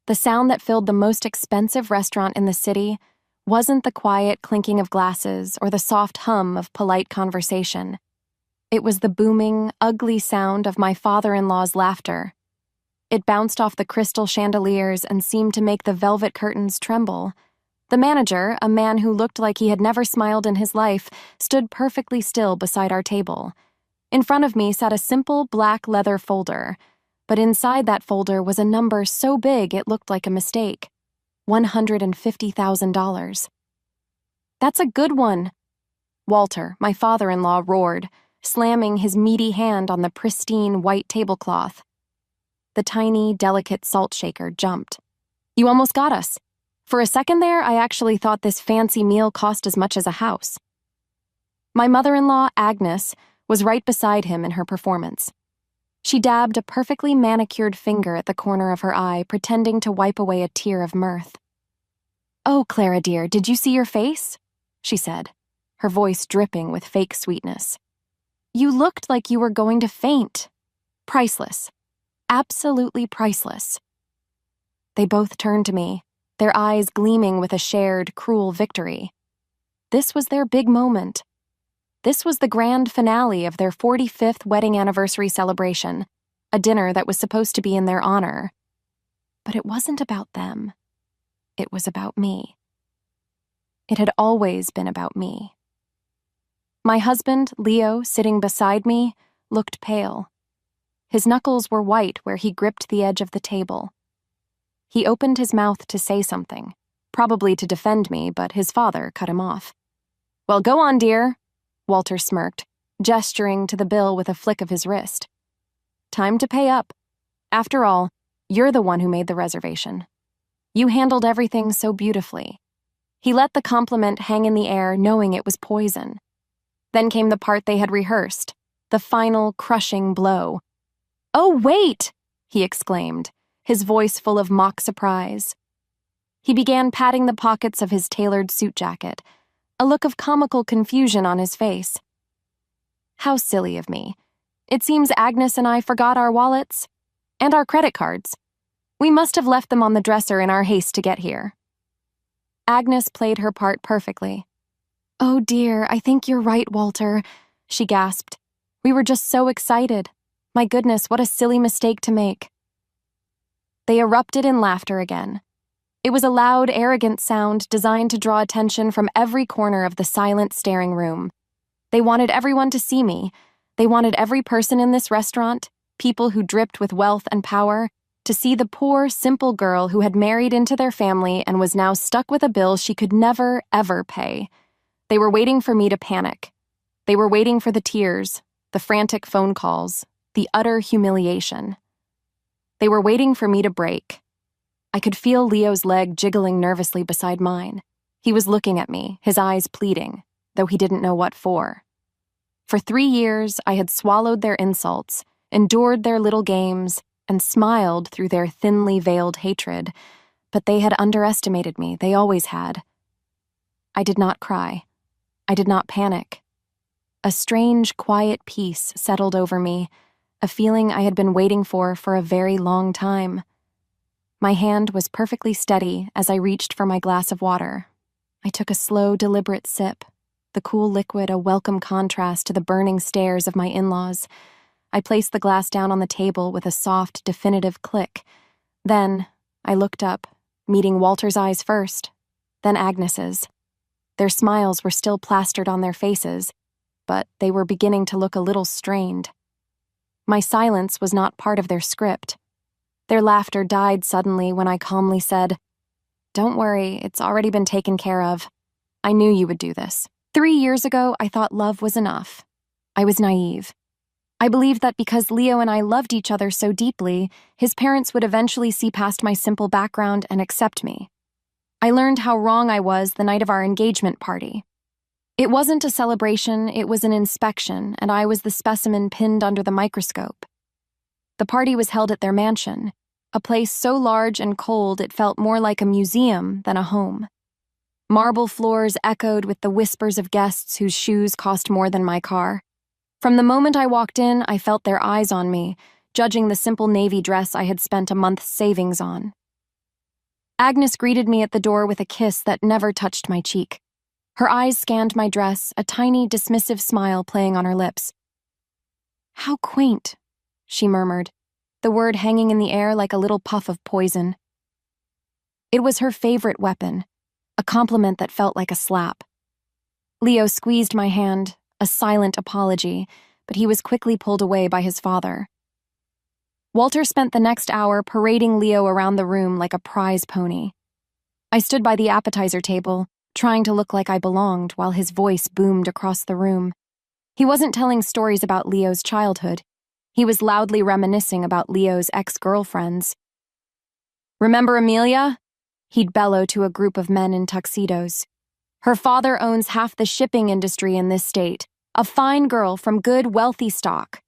The sound that filled the most expensive restaurant in the city wasn't the quiet clinking of glasses or the soft hum of polite conversation. It was the booming, ugly sound of my father-in-law's laughter. It bounced off the crystal chandeliers and seemed to make the velvet curtains tremble. The manager, a man who looked like he had never smiled in his life, stood perfectly still beside our table. In front of me sat a simple black leather folder, but inside that folder was a number so big it looked like a mistake. $150,000. "That's a good one," Walter, my father-in-law, roared, slamming his meaty hand on the pristine white tablecloth. The tiny, delicate salt shaker jumped. "You almost got us. For a second there, I actually thought this fancy meal cost as much as a house." My mother-in-law, Agnes, was right beside him in her performance. She dabbed a perfectly manicured finger at the corner of her eye, pretending to wipe away a tear of mirth. "Oh, Clara dear, did you see your face?" she said, her voice dripping with fake sweetness. "You looked like you were going to faint. Priceless. Absolutely priceless." They both turned to me, their eyes gleaming with a shared, cruel victory. This was their big moment. This was the grand finale of their 45th wedding anniversary celebration, a dinner that was supposed to be in their honor. But it wasn't about them. It was about me. It had always been about me. My husband, Leo, sitting beside me, looked pale. His knuckles were white where he gripped the edge of the table. He opened his mouth to say something, probably to defend me, but his father cut him off. "Well, go on, dear," Walter smirked, gesturing to the bill with a flick of his wrist. "Time to pay up. After all, you're the one who made the reservation. You handled everything so beautifully." He let the compliment hang in the air, knowing it was poison. Then came the part they had rehearsed, the final crushing blow. "Oh, wait!" he exclaimed, his voice full of mock surprise. He began patting the pockets of his tailored suit jacket, a look of comical confusion on his face. "How silly of me. It seems Agnes and I forgot our wallets. And our credit cards. We must have left them on the dresser in our haste to get here." Agnes played her part perfectly. "Oh dear, I think you're right, Walter," she gasped. "We were just so excited. My goodness, what a silly mistake to make." They erupted in laughter again. It was a loud, arrogant sound designed to draw attention from every corner of the silent, staring room. They wanted everyone to see me. They wanted every person in this restaurant, people who dripped with wealth and power, to see the poor, simple girl who had married into their family and was now stuck with a bill she could never, ever pay. They were waiting for me to panic. They were waiting for the tears, the frantic phone calls, the utter humiliation. They were waiting for me to break. I could feel Leo's leg jiggling nervously beside mine. He was looking at me, his eyes pleading, though he didn't know what for. For 3 years, I had swallowed their insults, endured their little games, and smiled through their thinly veiled hatred, but they had underestimated me, they always had. I did not cry. I did not panic. A strange, quiet peace settled over me, a feeling I had been waiting for a very long time. My hand was perfectly steady as I reached for my glass of water. I took a slow, deliberate sip, the cool liquid a welcome contrast to the burning stares of my in-laws. I placed the glass down on the table with a soft, definitive click. Then I looked up, meeting Walter's eyes first, then Agnes's. Their smiles were still plastered on their faces, but they were beginning to look a little strained. My silence was not part of their script. Their laughter died suddenly when I calmly said, "Don't worry, it's already been taken care of. I knew you would do this. 3 years ago, I thought love was enough. I was naive. I believed that because Leo and I loved each other so deeply, his parents would eventually see past my simple background and accept me. I learned how wrong I was the night of our engagement party. It wasn't a celebration, it was an inspection, and I was the specimen pinned under the microscope. The party was held at their mansion, a place so large and cold it felt more like a museum than a home. Marble floors echoed with the whispers of guests whose shoes cost more than my car. From the moment I walked in, I felt their eyes on me, judging the simple navy dress I had spent a month's savings on. Agnes greeted me at the door with a kiss that never touched my cheek. Her eyes scanned my dress, a tiny, dismissive smile playing on her lips. "How quaint," she murmured, the word hanging in the air like a little puff of poison. It was her favorite weapon, a compliment that felt like a slap. Leo squeezed my hand, a silent apology, but he was quickly pulled away by his father. Walter spent the next hour parading Leo around the room like a prize pony. I stood by the appetizer table, trying to look like I belonged while his voice boomed across the room. He wasn't telling stories about Leo's childhood. He was loudly reminiscing about Leo's ex-girlfriends. "Remember Amelia?" He'd bellow to a group of men in tuxedos. "Her father owns half the shipping industry in this state, a fine girl from good, wealthy stock."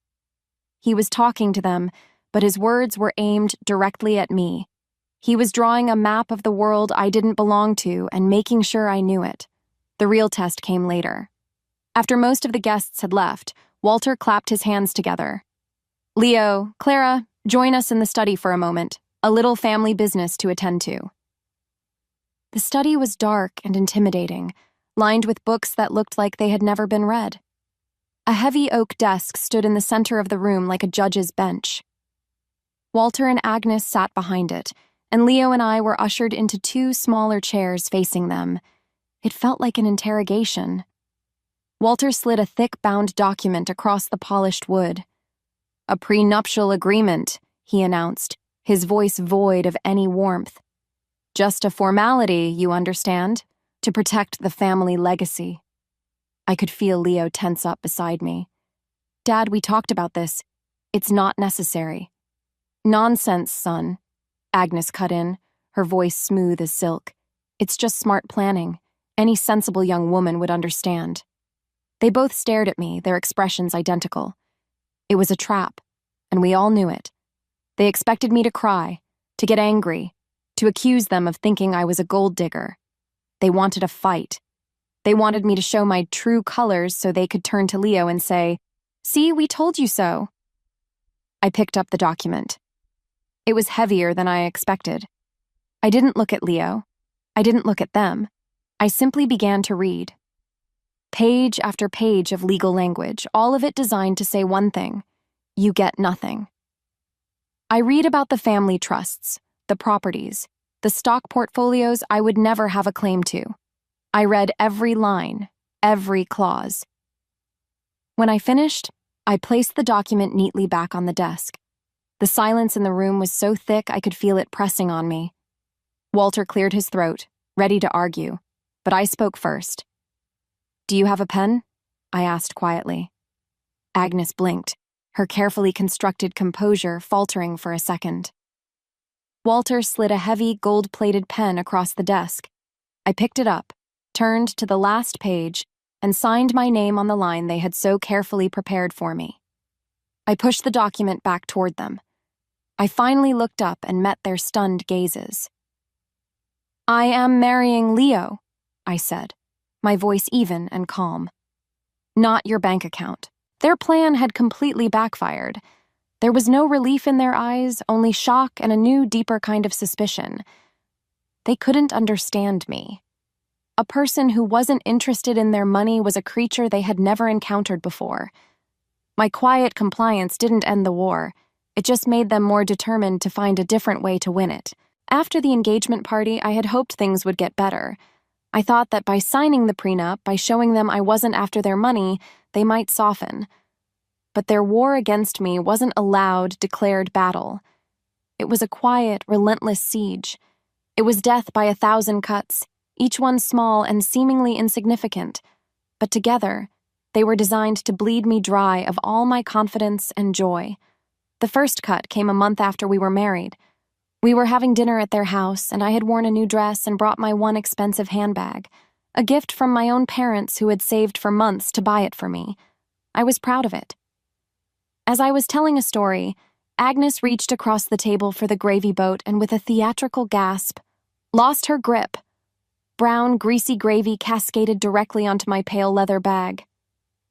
He was talking to them, but his words were aimed directly at me. He was drawing a map of the world I didn't belong to and making sure I knew it. The real test came later. After most of the guests had left, Walter clapped his hands together. "Leo, Clara, join us in the study for a moment. A little family business to attend to." The study was dark and intimidating, lined with books that looked like they had never been read. A heavy oak desk stood in the center of the room like a judge's bench. Walter and Agnes sat behind it, and Leo and I were ushered into two smaller chairs facing them. It felt like an interrogation. Walter slid a thick bound document across the polished wood. "A prenuptial agreement," he announced, his voice void of any warmth. "Just a formality, you understand, to protect the family legacy." I could feel Leo tense up beside me. "Dad, we talked about this. It's not necessary." "Nonsense, son," Agnes cut in, her voice smooth as silk. "It's just smart planning. Any sensible young woman would understand." They both stared at me, their expressions identical. It was a trap, and we all knew it. They expected me to cry, to get angry, to accuse them of thinking I was a gold digger. They wanted a fight. They wanted me to show my true colors so they could turn to Leo and say, "See, we told you so." I picked up the document. It was heavier than I expected. I didn't look at Leo. I didn't look at them. I simply began to read. Page after page of legal language, all of it designed to say one thing: you get nothing. I read about the family trusts, the properties, the stock portfolios I would never have a claim to. I read every line, every clause. When I finished, I placed the document neatly back on the desk. The silence in the room was so thick I could feel it pressing on me. Walter cleared his throat, ready to argue, but I spoke first. "Do you have a pen?" I asked quietly. Agnes blinked, her carefully constructed composure faltering for a second. Walter slid a heavy, gold-plated pen across the desk. I picked it up, turned to the last page, and signed my name on the line they had so carefully prepared for me. I pushed the document back toward them. I finally looked up and met their stunned gazes. "I am marrying Leo," I said, my voice even and calm. "Not your bank account." Their plan had completely backfired. There was no relief in their eyes, only shock and a new, deeper kind of suspicion. They couldn't understand me. A person who wasn't interested in their money was a creature they had never encountered before. My quiet compliance didn't end the war. It just made them more determined to find a different way to win it. After the engagement party, I had hoped things would get better. I thought that by signing the prenup, by showing them I wasn't after their money, they might soften. But their war against me wasn't a loud, declared battle. It was a quiet, relentless siege. It was death by 1,000 cuts, each one small and seemingly insignificant. But together, they were designed to bleed me dry of all my confidence and joy. The first cut came a month after we were married. We were having dinner at their house, and I had worn a new dress and brought my one expensive handbag, a gift from my own parents who had saved for months to buy it for me. I was proud of it. As I was telling a story, Agnes reached across the table for the gravy boat and with a theatrical gasp, lost her grip. Brown, greasy gravy cascaded directly onto my pale leather bag.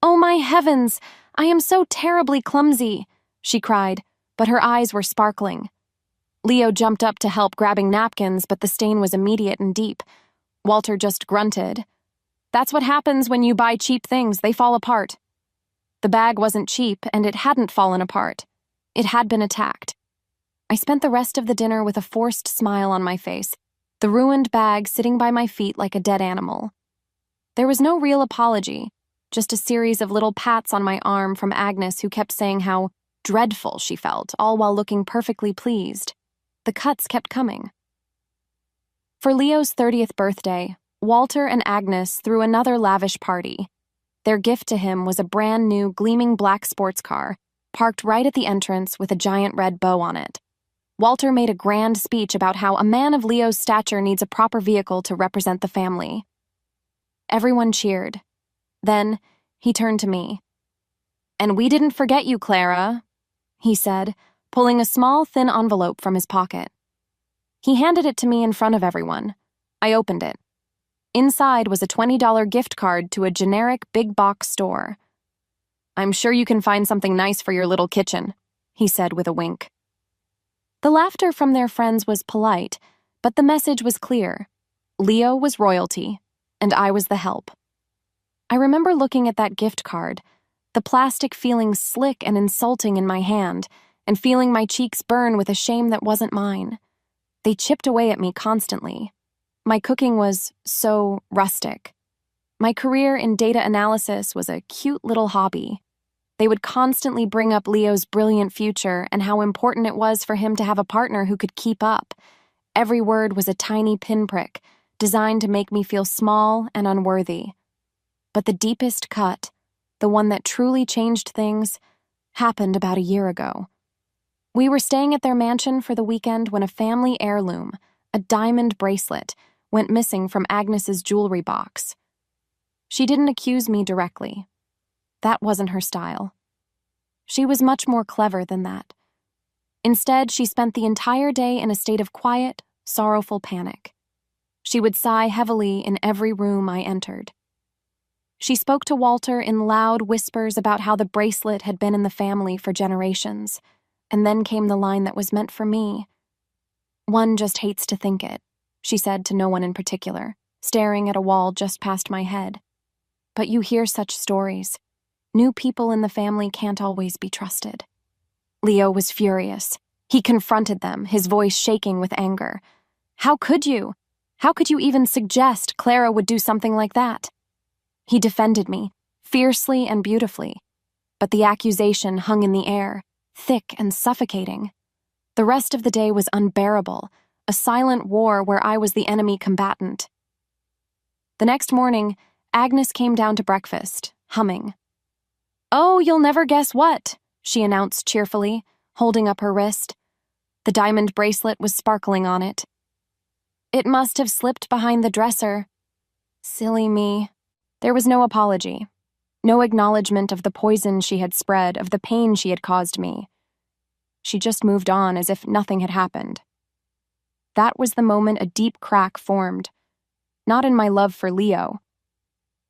"Oh my heavens! I am so terribly clumsy!" she cried, but her eyes were sparkling. Leo jumped up to help, grabbing napkins, but the stain was immediate and deep. Walter just grunted. That's what happens when you buy cheap things, they fall apart. The bag wasn't cheap, and it hadn't fallen apart. It had been attacked. I spent the rest of the dinner with a forced smile on my face, the ruined bag sitting by my feet like a dead animal. There was no real apology, just a series of little pats on my arm from Agnes, who kept saying how dreadful she felt, all while looking perfectly pleased. The cuts kept coming. For Leo's 30th birthday, Walter and Agnes threw another lavish party. Their gift to him was a brand new, gleaming black sports car, parked right at the entrance with a giant red bow on it. Walter made a grand speech about how a man of Leo's stature needs a proper vehicle to represent the family. Everyone cheered. Then, he turned to me. "And we didn't forget you, Clara," he said, pulling a small, thin envelope from his pocket. He handed it to me in front of everyone. I opened it. Inside was a $20 gift card to a generic big-box store. "I'm sure you can find something nice for your little kitchen," he said with a wink. The laughter from their friends was polite, but the message was clear. Leo was royalty, and I was the help. I remember looking at that gift card, the plastic feeling slick and insulting in my hand, and feeling my cheeks burn with a shame that wasn't mine. They chipped away at me constantly. My cooking was so rustic. My career in data analysis was a cute little hobby. They would constantly bring up Leo's brilliant future and how important it was for him to have a partner who could keep up. Every word was a tiny pinprick, designed to make me feel small and unworthy. But the deepest cut, the one that truly changed things, happened about a year ago. We were staying at their mansion for the weekend when a family heirloom, a diamond bracelet, went missing from Agnes's jewelry box. She didn't accuse me directly. That wasn't her style. She was much more clever than that. Instead, she spent the entire day in a state of quiet, sorrowful panic. She would sigh heavily in every room I entered. She spoke to Walter in loud whispers about how the bracelet had been in the family for generations, and then came the line that was meant for me. "One just hates to think it," she said to no one in particular, staring at a wall just past my head. "But you hear such stories. New people in the family can't always be trusted." Leo was furious. He confronted them, his voice shaking with anger. "How could you? How could you even suggest Clara would do something like that?" He defended me, fiercely and beautifully. But the accusation hung in the air, thick and suffocating. The rest of the day was unbearable, a silent war where I was the enemy combatant. The next morning, Agnes came down to breakfast, humming. "Oh, you'll never guess what," she announced cheerfully, holding up her wrist. The diamond bracelet was sparkling on it. "It must have slipped behind the dresser." Silly me. There was no apology, no acknowledgement of the poison she had spread, of the pain she had caused me. She just moved on as if nothing had happened. That was the moment a deep crack formed, not in my love for Leo,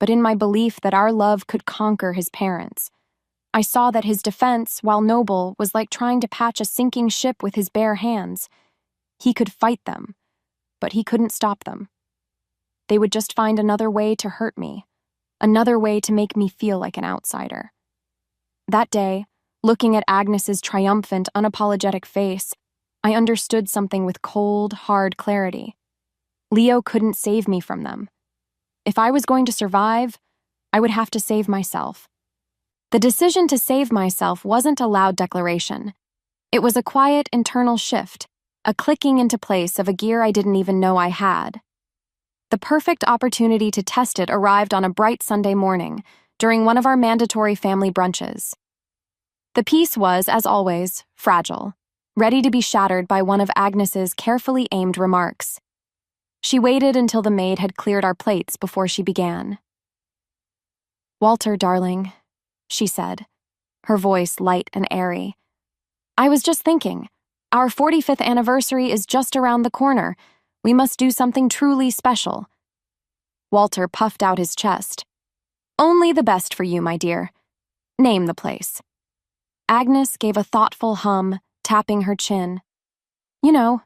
but in my belief that our love could conquer his parents. I saw that his defense, while noble, was like trying to patch a sinking ship with his bare hands. He could fight them, but he couldn't stop them. They would just find another way to hurt me, another way to make me feel like an outsider. That day, looking at Agnes's triumphant, unapologetic face, I understood something with cold, hard clarity. Leo couldn't save me from them. If I was going to survive, I would have to save myself. The decision to save myself wasn't a loud declaration. It was a quiet, internal shift, a clicking into place of a gear I didn't even know I had. The perfect opportunity to test it arrived on a bright Sunday morning, during one of our mandatory family brunches. The peace was, as always, fragile, ready to be shattered by one of Agnes's carefully aimed remarks. She waited until the maid had cleared our plates before she began. "Walter, darling," she said, her voice light and airy. "I was just thinking, our 45th anniversary is just around the corner. We must do something truly special." Walter puffed out his chest. "Only the best for you, my dear. Name the place." Agnes gave a thoughtful hum, tapping her chin. You know,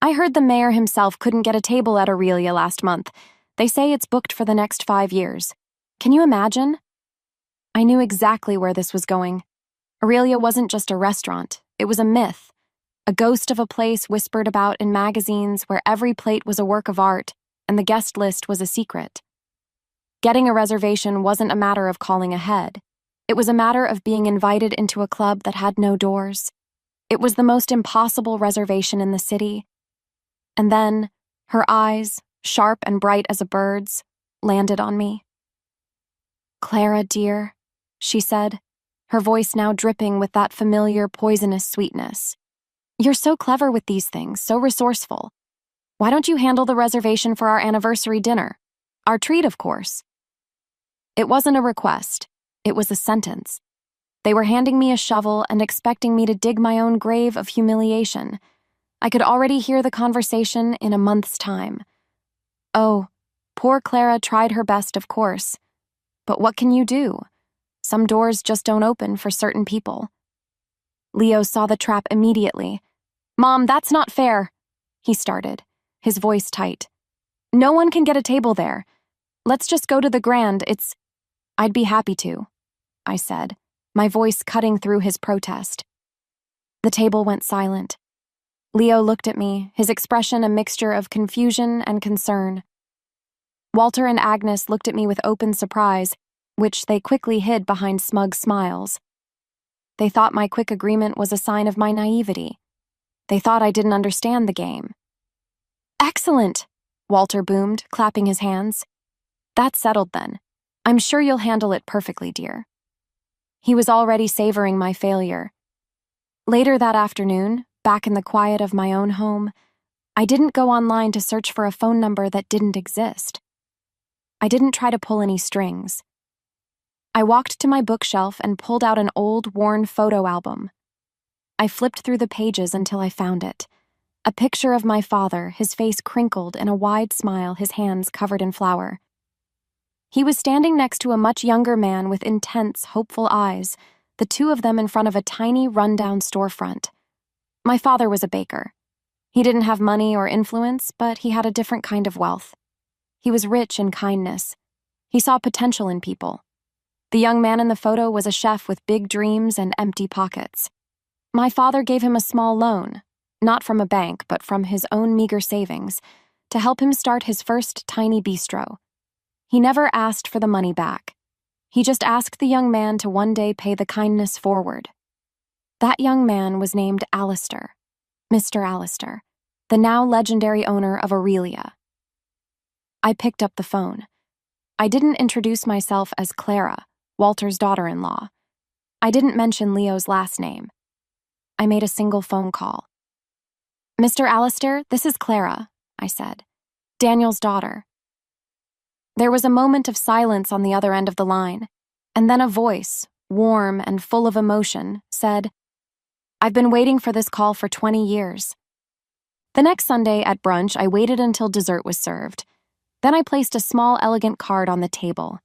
I heard the mayor himself couldn't get a table at Aurelia last month. They say it's booked for the next 5 years. Can you imagine? I knew exactly where this was going. Aurelia wasn't just a restaurant, it was a myth, a ghost of a place whispered about in magazines where every plate was a work of art and the guest list was a secret. Getting a reservation wasn't a matter of calling ahead. It was a matter of being invited into a club that had no doors. It was the most impossible reservation in the city. And then, her eyes, sharp and bright as a bird's, landed on me. "Clara, dear," she said, her voice now dripping with that familiar poisonous sweetness. "You're so clever with these things, so resourceful. Why don't you handle the reservation for our anniversary dinner? Our treat, of course." It wasn't a request. It was a sentence. They were handing me a shovel and expecting me to dig my own grave of humiliation. I could already hear the conversation in a month's time. Oh, poor Clara tried her best, of course. But what can you do? Some doors just don't open for certain people. Leo saw the trap immediately. "Mom, that's not fair," he started, his voice tight. "No one can get a table there. Let's just go to the Grand. I'd be happy to," I said, my voice cutting through his protest. The table went silent. Leo looked at me, his expression a mixture of confusion and concern. Walter and Agnes looked at me with open surprise, which they quickly hid behind smug smiles. They thought my quick agreement was a sign of my naivety. They thought I didn't understand the game. "Excellent," Walter boomed, clapping his hands. "That's settled then. I'm sure you'll handle it perfectly, dear." He was already savoring my failure. Later that afternoon, back in the quiet of my own home, I didn't go online to search for a phone number that didn't exist. I didn't try to pull any strings. I walked to my bookshelf and pulled out an old, worn photo album. I flipped through the pages until I found it. A picture of my father, his face crinkled in a wide smile, his hands covered in flour. He was standing next to a much younger man with intense, hopeful eyes, the two of them in front of a tiny, run-down storefront. My father was a baker. He didn't have money or influence, but he had a different kind of wealth. He was rich in kindness. He saw potential in people. The young man in the photo was a chef with big dreams and empty pockets. My father gave him a small loan, not from a bank, but from his own meager savings, to help him start his first tiny bistro. He never asked for the money back. He just asked the young man to one day pay the kindness forward. That young man was named Alistair, Mr. Alistair, the now legendary owner of Aurelia. I picked up the phone. I didn't introduce myself as Clara, Walter's daughter-in-law. I didn't mention Leo's last name. I made a single phone call. "Mr. Alistair, this is Clara," I said. "Daniel's daughter." There was a moment of silence on the other end of the line, and then a voice, warm and full of emotion, said, "I've been waiting for this call for 20 years. The next Sunday at brunch, I waited until dessert was served. Then I placed a small, elegant card on the table.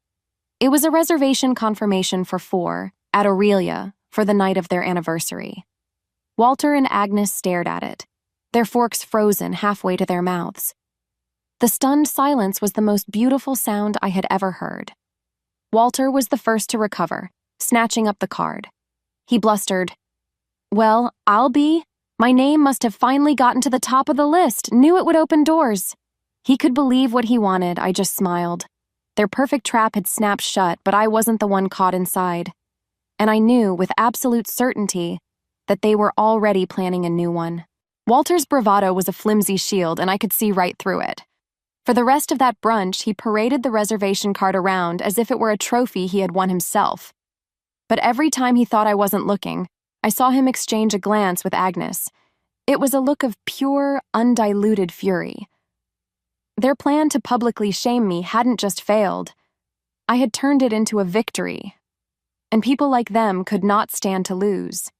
It was a reservation confirmation for 4, at Aurelia, for the night of their anniversary. Walter and Agnes stared at it, their forks frozen halfway to their mouths. The stunned silence was the most beautiful sound I had ever heard. Walter was the first to recover, snatching up the card. He blustered, "Well, I'll be. My name must have finally gotten to the top of the list, knew it would open doors." He could believe what he wanted, I just smiled. Their perfect trap had snapped shut, but I wasn't the one caught inside. And I knew, with absolute certainty, that they were already planning a new one. Walter's bravado was a flimsy shield, and I could see right through it. For the rest of that brunch, he paraded the reservation card around as if it were a trophy he had won himself. But every time he thought I wasn't looking, I saw him exchange a glance with Agnes. It was a look of pure, undiluted fury. Their plan to publicly shame me hadn't just failed. I had turned it into a victory. And people like them could not stand to lose.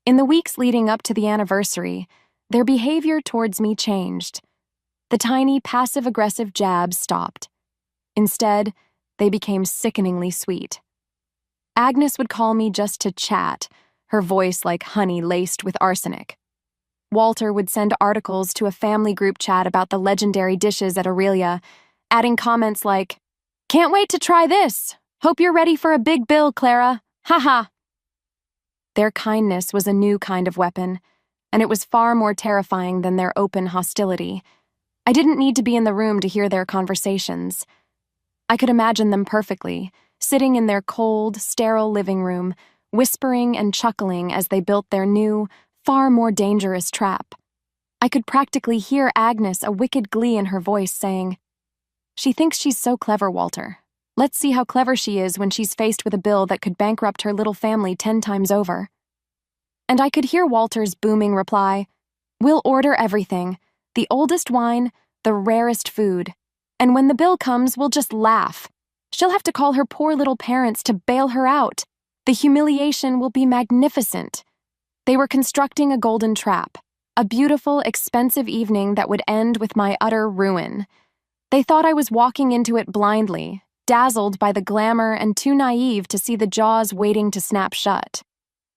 In the weeks leading up to the anniversary, their behavior towards me changed. The tiny, passive-aggressive jabs stopped. Instead, they became sickeningly sweet. Agnes would call me just to chat, her voice like honey laced with arsenic. Walter would send articles to a family group chat about the legendary dishes at Aurelia, adding comments like, "Can't wait to try this. Hope you're ready for a big bill, Clara. Haha." Their kindness was a new kind of weapon, and it was far more terrifying than their open hostility. I didn't need to be in the room to hear their conversations. I could imagine them perfectly, sitting in their cold, sterile living room, whispering and chuckling as they built their new, far more dangerous trap. I could practically hear Agnes, a wicked glee in her voice, saying, "She thinks she's so clever, Walter. Let's see how clever she is when she's faced with a bill that could bankrupt her little family 10 times over." And I could hear Walter's booming reply, "We'll order everything, the oldest wine, the rarest food. And when the bill comes, we'll just laugh. She'll have to call her poor little parents to bail her out. The humiliation will be magnificent." They were constructing a golden trap, a beautiful, expensive evening that would end with my utter ruin. They thought I was walking into it blindly, dazzled by the glamour and too naive to see the jaws waiting to snap shut.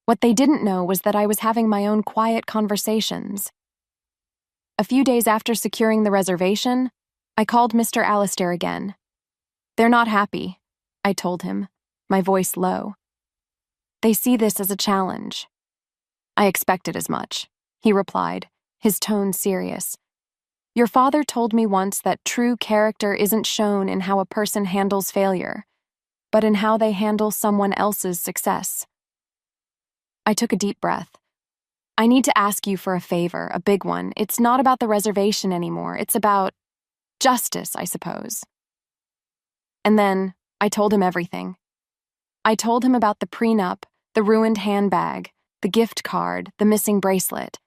What they didn't know was that I was having my own quiet conversations. A few days after securing the reservation, I called Mr. Alistair again. "They're not happy," I told him, my voice low. "They see this as a challenge." "I expected as much," he replied, his tone serious. "Your father told me once that true character isn't shown in how a person handles failure, but in how they handle someone else's success." I took a deep breath. "I need to ask you for a favor, a big one. It's not about the reservation anymore. It's about justice, I suppose." And then I told him everything. I told him about the prenup, the ruined handbag, the gift card, the missing bracelet.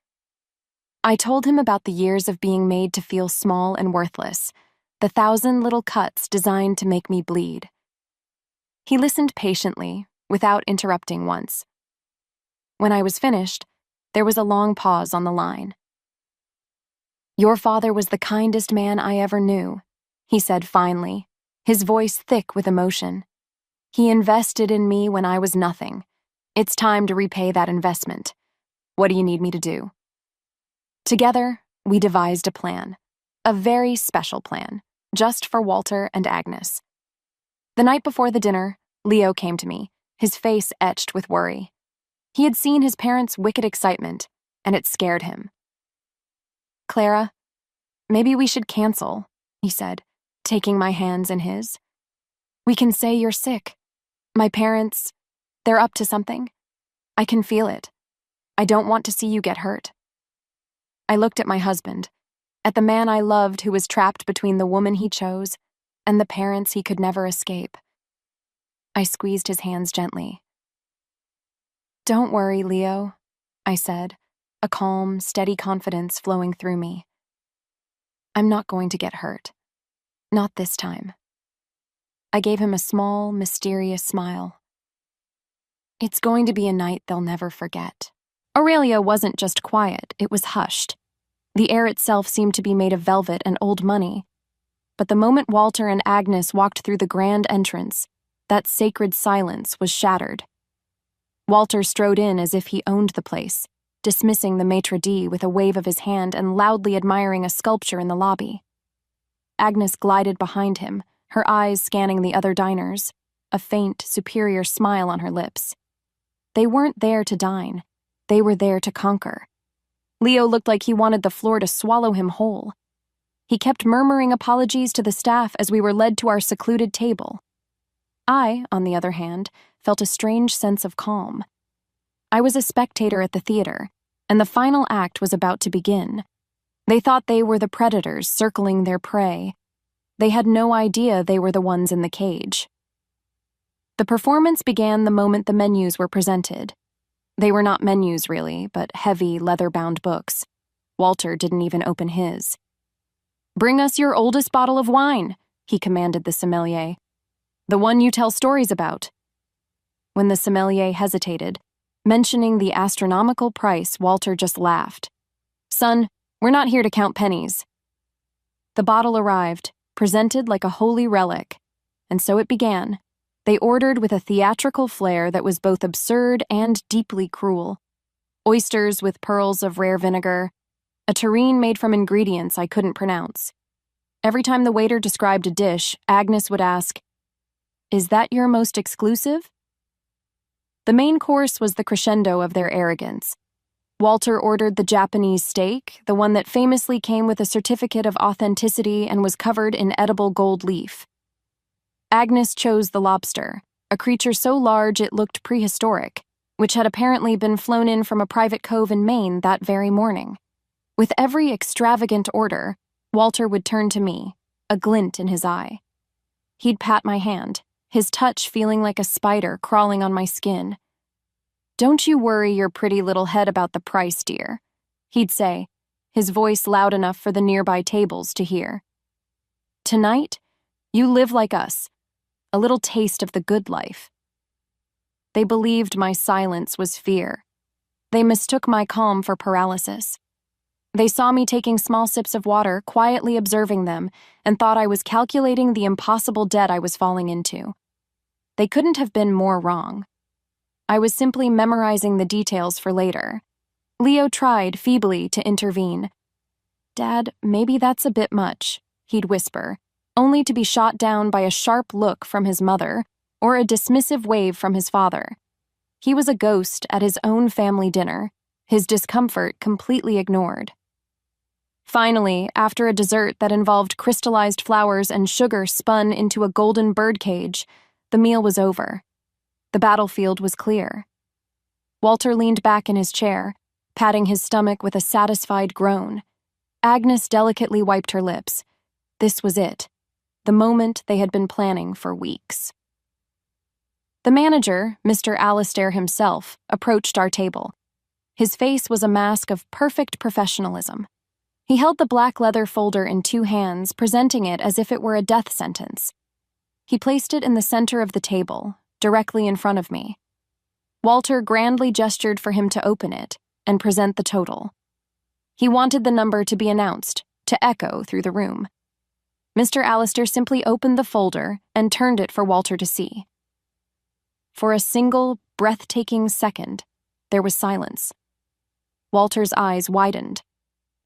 I told him about the years of being made to feel small and worthless, the 1,000 little cuts designed to make me bleed. He listened patiently, without interrupting once. When I was finished, there was a long pause on the line. "Your father was the kindest man I ever knew," he said finally, his voice thick with emotion. "He invested in me when I was nothing. It's time to repay that investment. What do you need me to do?" Together, we devised a plan, a very special plan, just for Walter and Agnes. The night before the dinner, Leo came to me, his face etched with worry. He had seen his parents' wicked excitement, and it scared him. "Clara, maybe we should cancel," he said, taking my hands in his. "We can say you're sick. My parents, they're up to something. I can feel it. I don't want to see you get hurt." I looked at my husband, at the man I loved who was trapped between the woman he chose and the parents he could never escape. I squeezed his hands gently. "Don't worry, Leo," I said, a calm, steady confidence flowing through me. "I'm not going to get hurt. Not this time." I gave him a small, mysterious smile. "It's going to be a night they'll never forget." Aurelia wasn't just quiet, it was hushed. The air itself seemed to be made of velvet and old money. But the moment Walter and Agnes walked through the grand entrance, that sacred silence was shattered. Walter strode in as if he owned the place, dismissing the maitre d' with a wave of his hand and loudly admiring a sculpture in the lobby. Agnes glided behind him, her eyes scanning the other diners, a faint, superior smile on her lips. They weren't there to dine. They were there to conquer. Leo looked like he wanted the floor to swallow him whole. He kept murmuring apologies to the staff as we were led to our secluded table. I, on the other hand, felt a strange sense of calm. I was a spectator at the theater, and the final act was about to begin. They thought they were the predators circling their prey. They had no idea they were the ones in the cage. The performance began the moment the menus were presented. They were not menus, really, but heavy, leather-bound books. Walter didn't even open his. "Bring us your oldest bottle of wine," he commanded the sommelier. "The one you tell stories about." When the sommelier hesitated, mentioning the astronomical price, Walter just laughed. "Son, we're not here to count pennies." The bottle arrived, presented like a holy relic, and so it began. They ordered with a theatrical flair that was both absurd and deeply cruel. Oysters with pearls of rare vinegar, a terrine made from ingredients I couldn't pronounce. Every time the waiter described a dish, Agnes would ask, "Is that your most exclusive?" The main course was the crescendo of their arrogance. Walter ordered the Japanese steak, the one that famously came with a certificate of authenticity and was covered in edible gold leaf. Agnes chose the lobster, a creature so large it looked prehistoric, which had apparently been flown in from a private cove in Maine that very morning. With every extravagant order, Walter would turn to me, a glint in his eye. He'd pat my hand, his touch feeling like a spider crawling on my skin. "Don't you worry your pretty little head about the price, dear," he'd say, his voice loud enough for the nearby tables to hear. "Tonight, you live like us, a little taste of the good life." They believed my silence was fear. They mistook my calm for paralysis. They saw me taking small sips of water, quietly observing them, and thought I was calculating the impossible debt I was falling into. They couldn't have been more wrong. I was simply memorizing the details for later. Leo tried, feebly, to intervene. "Dad, maybe that's a bit much," he'd whisper, only to be shot down by a sharp look from his mother or a dismissive wave from his father. He was a ghost at his own family dinner, his discomfort completely ignored. Finally, after a dessert that involved crystallized flowers and sugar spun into a golden birdcage, the meal was over. The battlefield was clear. Walter leaned back in his chair, patting his stomach with a satisfied groan. Agnes delicately wiped her lips. This was it, the moment they had been planning for weeks. The manager, Mr. Alistair himself, approached our table. His face was a mask of perfect professionalism. He held the black leather folder in two hands, presenting it as if it were a death sentence. He placed it in the center of the table, directly in front of me. Walter grandly gestured for him to open it and present the total. He wanted the number to be announced, to echo through the room. Mr. Alistair simply opened the folder and turned it for Walter to see. For a single, breathtaking second, there was silence. Walter's eyes widened.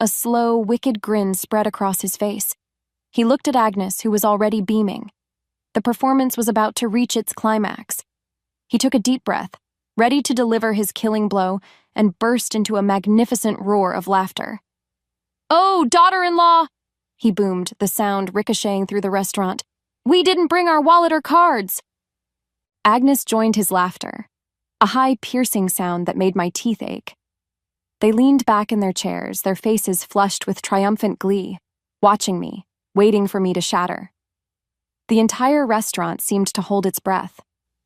A slow, wicked grin spread across his face. He looked at Agnes, who was already beaming. The performance was about to reach its climax. He took a deep breath, ready to deliver his killing blow, and burst into a magnificent roar of laughter. "Oh, daughter-in-law!" he boomed, the sound ricocheting through the restaurant. "We didn't bring our wallet or cards!" Agnes joined his laughter, a high, piercing sound that made my teeth ache. They leaned back in their chairs, their faces flushed with triumphant glee, watching me, waiting for me to shatter. The entire restaurant seemed to hold its breath,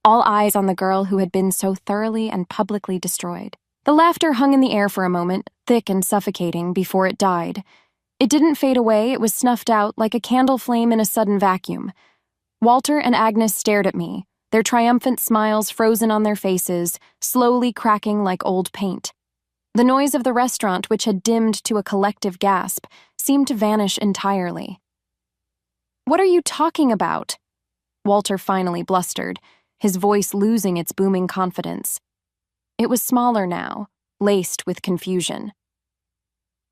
all eyes on the girl who had been so thoroughly and publicly destroyed. The laughter hung in the air for a moment, thick and suffocating, before it died. It didn't fade away, it was snuffed out like a candle flame in a sudden vacuum. Walter and Agnes stared at me, their triumphant smiles frozen on their faces, slowly cracking like old paint. The noise of the restaurant, which had dimmed to a collective gasp, seemed to vanish entirely. "What are you talking about?" Walter finally blustered, his voice losing its booming confidence. It was smaller now, laced with confusion.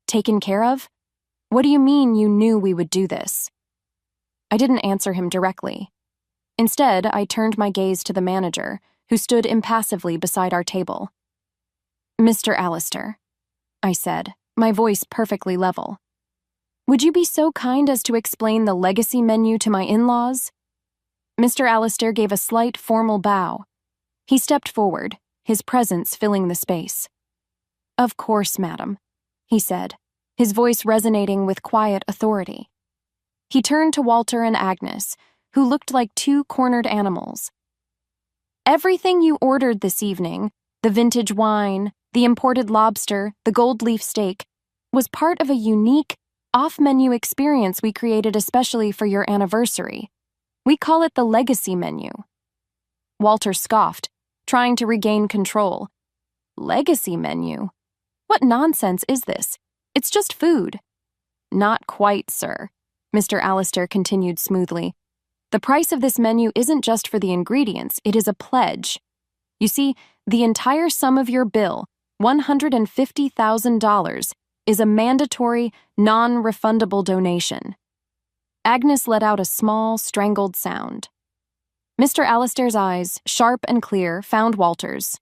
"Taken care of? What do you mean you knew we would do this?" I didn't answer him directly. Instead, I turned my gaze to the manager, who stood impassively beside our table. "Mr. Alistair," I said, my voice perfectly level, "would you be so kind as to explain the legacy menu to my in-laws?" Mr. Alistair gave a slight formal bow. He stepped forward, his presence filling the space. "Of course, madam," he said, his voice resonating with quiet authority. He turned to Walter and Agnes, who looked like two cornered animals. "Everything you ordered this evening, the vintage wine, the imported lobster, the gold leaf steak, was part of a unique, off-menu experience we created especially for your anniversary. We call it the legacy menu." Walter scoffed, trying to regain control. "Legacy menu? What nonsense is this? It's just food." "Not quite, sir," Mr. Alistair continued smoothly. "The price of this menu isn't just for the ingredients, it is a pledge. You see, the entire sum of your bill, $150,000, is a mandatory, non-refundable donation. Agnes let out a small, strangled sound. Mr. Alistair's eyes, sharp and clear, found Walter's.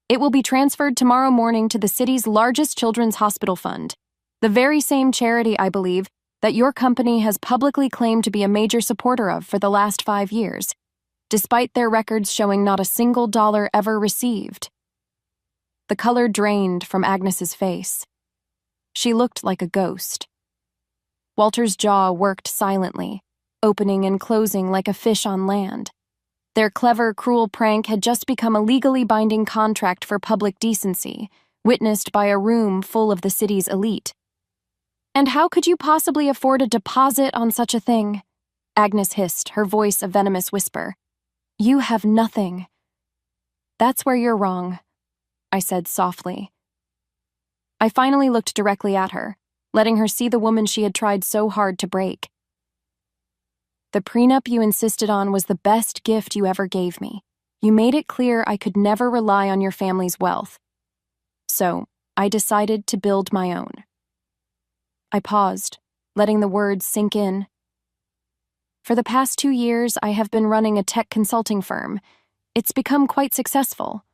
It will be transferred tomorrow morning to the city's largest children's hospital fund, the very same charity, I believe, that your company has publicly claimed to be a major supporter of for the last 5 years, despite their records showing not a single dollar ever received. The color drained from Agnes's face. She looked like a ghost. Walter's jaw worked silently, opening and closing like a fish on land. Their clever, cruel prank had just become a legally binding contract for public decency, witnessed by a room full of the city's elite. "And how could you possibly afford a deposit on such a thing?" Agnes hissed, her voice a venomous whisper. "You have nothing." "That's where you're wrong," I said softly. I finally looked directly at her, letting her see the woman she had tried so hard to break. "The prenup you insisted on was the best gift you ever gave me. You made it clear I could never rely on your family's wealth. So, I decided to build my own." I paused, letting the words sink in. "For the past 2 years, I have been running a tech consulting firm. It's become quite successful."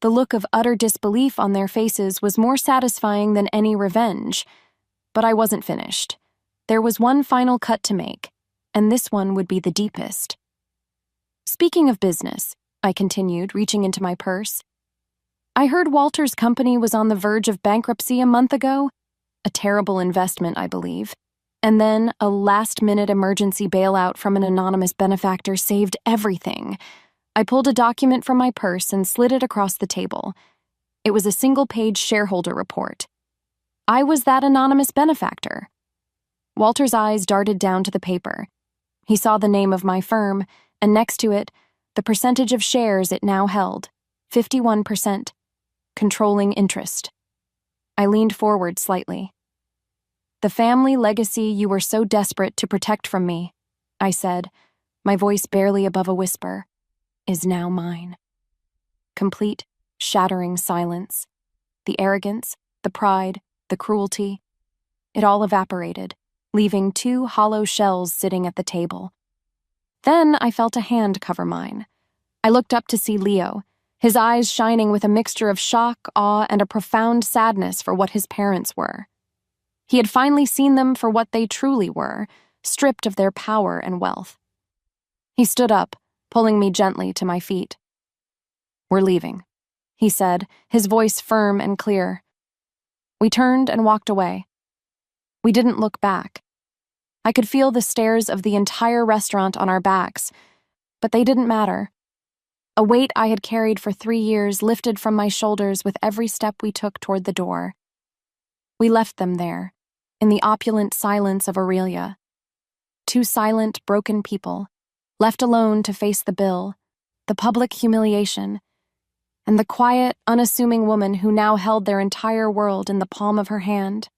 The look of utter disbelief on their faces was more satisfying than any revenge. But I wasn't finished. There was one final cut to make, and this one would be the deepest. "Speaking of business," I continued, reaching into my purse, "I heard Walter's company was on the verge of bankruptcy a month ago. A terrible investment, I believe. And then a last-minute emergency bailout from an anonymous benefactor saved everything." I pulled a document from my purse and slid it across the table. It was a single-page shareholder report. I was that anonymous benefactor. Walter's eyes darted down to the paper. He saw the name of my firm, and next to it, the percentage of shares it now held, 51%, controlling interest. I leaned forward slightly. "The family legacy you were so desperate to protect from me," I said, my voice barely above a whisper, "is now mine." Complete, shattering silence. The arrogance, the pride, the cruelty. It all evaporated, leaving 2 hollow shells sitting at the table. Then I felt a hand cover mine. I looked up to see Leo, his eyes shining with a mixture of shock, awe, and a profound sadness for what his parents were. He had finally seen them for what they truly were, stripped of their power and wealth. He stood up, pulling me gently to my feet. "We're leaving," he said, his voice firm and clear. We turned and walked away. We didn't look back. I could feel the stares of the entire restaurant on our backs, but they didn't matter. A weight I had carried for 3 years lifted from my shoulders with every step we took toward the door. We left them there, in the opulent silence of Aurelia. 2 silent, broken people, left alone to face the bill, the public humiliation, and the quiet, unassuming woman who now held their entire world in the palm of her hand.